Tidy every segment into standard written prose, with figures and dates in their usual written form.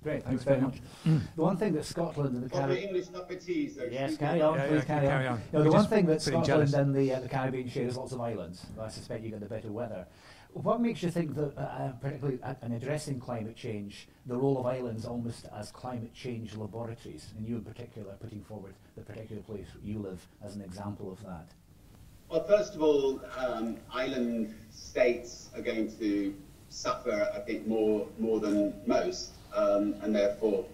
Great, thanks very much. The one thing that Scotland and the Caribbean... English cup-of-teas, though. Yes, carry on, please carry on. You know, the one thing that Scotland and the Caribbean share is lots of islands. I suspect you get the better weather. What makes you think that, particularly in addressing climate change, the role of islands almost as climate change laboratories, and you in particular putting forward the particular place you live as an example of that? Well, first of all, island states are going to suffer, I think, more than most, and therefore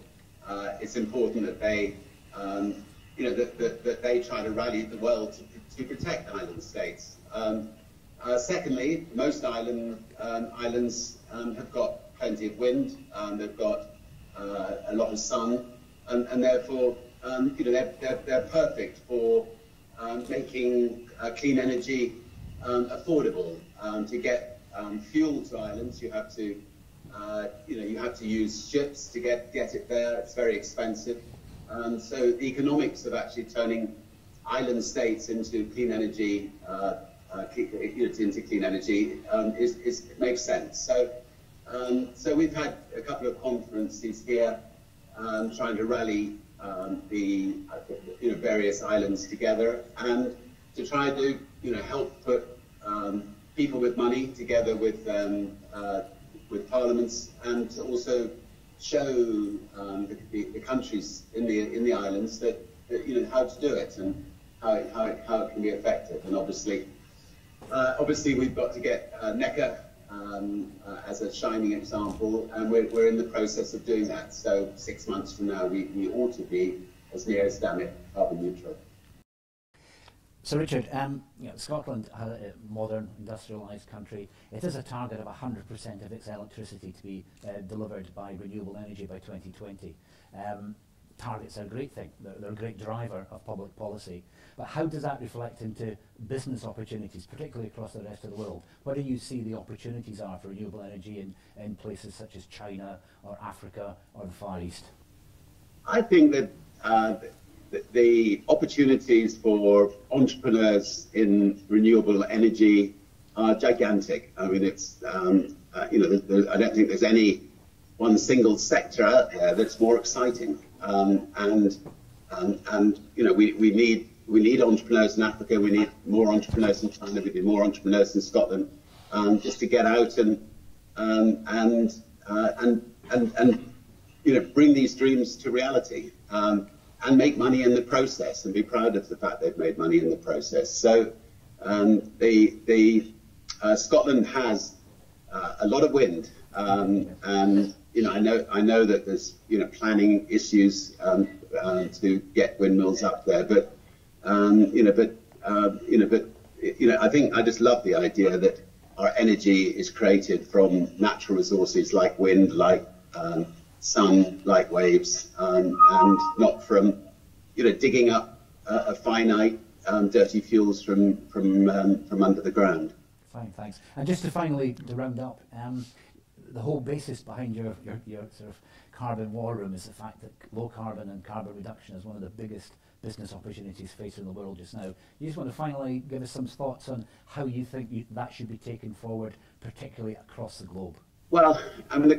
it's important that they, that they try to rally the world to protect island states. Secondly, most islands have got plenty of wind, they've got a lot of sun, and therefore, they're perfect for making clean energy affordable. To get fuel to islands, you have to, you have to use ships to get it there. It's very expensive. So the economics of actually turning island states into clean energy, makes sense. So we've had a couple of conferences here trying to rally the various islands together and to try to help put people with money together with parliaments, and to also show the countries in the islands that how to do it and how it can be effective. And obviously we've got to get NECA as a shining example, and we're in the process of doing that. So 6 months from now, we ought to be, as near as damn it, carbon neutral. So Richard, Scotland, a modern industrialised country, it has a target of 100% of its electricity to be delivered by renewable energy by 2020. Targets are a great thing, they're a great driver of public policy, but how does that reflect into business opportunities, particularly across the rest of the world? Where do you see the opportunities are for renewable energy in places such as China or Africa or the Far East? I think that the opportunities for entrepreneurs in renewable energy are gigantic. I mean, it's I don't think there's any one single sector out there that's more exciting. We need entrepreneurs in Africa. We need more entrepreneurs in China. We need more entrepreneurs in Scotland, just to get out and bring these dreams to reality. And make money in the process, and be proud of the fact they've made money in the process. So Scotland has a lot of wind, and I know that there's planning issues to get windmills up there, but I think I just love the idea that our energy is created from natural resources like wind, like sun, like waves, and not from digging up a finite dirty fuels from under the ground. Fine, thanks. And just to finally round up, the whole basis behind your sort of carbon war room is the fact that low carbon and carbon reduction is one of the biggest business opportunities facing the world just now. You just want to finally give us some thoughts on how you think that should be taken forward, particularly across the globe. Well, I mean, the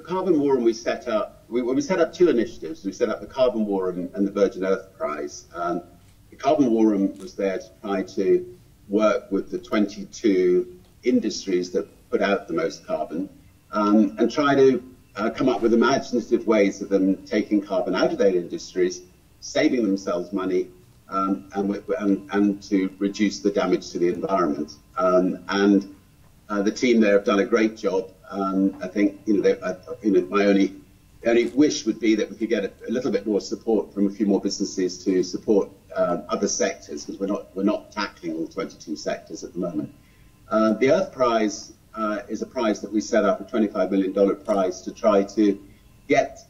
Carbon War Room we set up, we set up two initiatives. We set up the Carbon War Room and the Virgin Earth Prize. The Carbon War Room was there to try to work with the 22 industries that put out the most carbon, and try to come up with imaginative ways of them taking carbon out of their industries, saving themselves money, and to reduce the damage to the environment. The team there have done a great job. I think my only wish would be that we could get a little bit more support from a few more businesses to support other sectors, because we're not tackling all 22 sectors at the moment. The Earth Prize is a prize that we set up, a $25 million prize, to try to get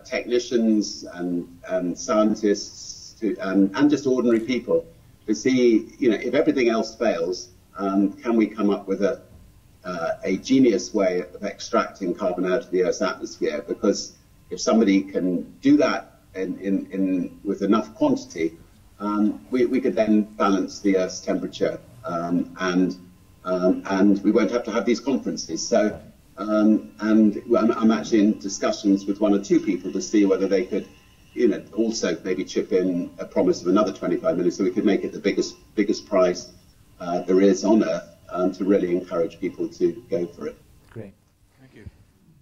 technicians and scientists and just ordinary people to see, if everything else fails, can we come up with a genius way of extracting carbon out of the Earth's atmosphere? Because if somebody can do that with enough quantity, we could then balance the Earth's temperature, and we won't have to have these conferences. So and I'm actually in discussions with one or two people to see whether they could, also maybe chip in a promise of another 25 million, so we could make it the biggest prize there is on Earth, to really encourage people to go for it. Great. Thank you.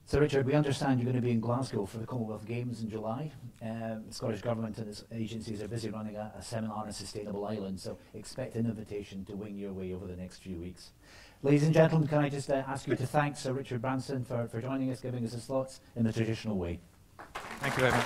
So Richard, we understand you're going to be in Glasgow for the Commonwealth Games in July. The Scottish Government and its agencies are busy running a seminar on sustainable islands, so expect an invitation to wing your way over the next few weeks. Ladies and gentlemen, can I just ask you to thank Sir Richard Branson for joining us, giving us his thoughts in the traditional way. Thank you very much.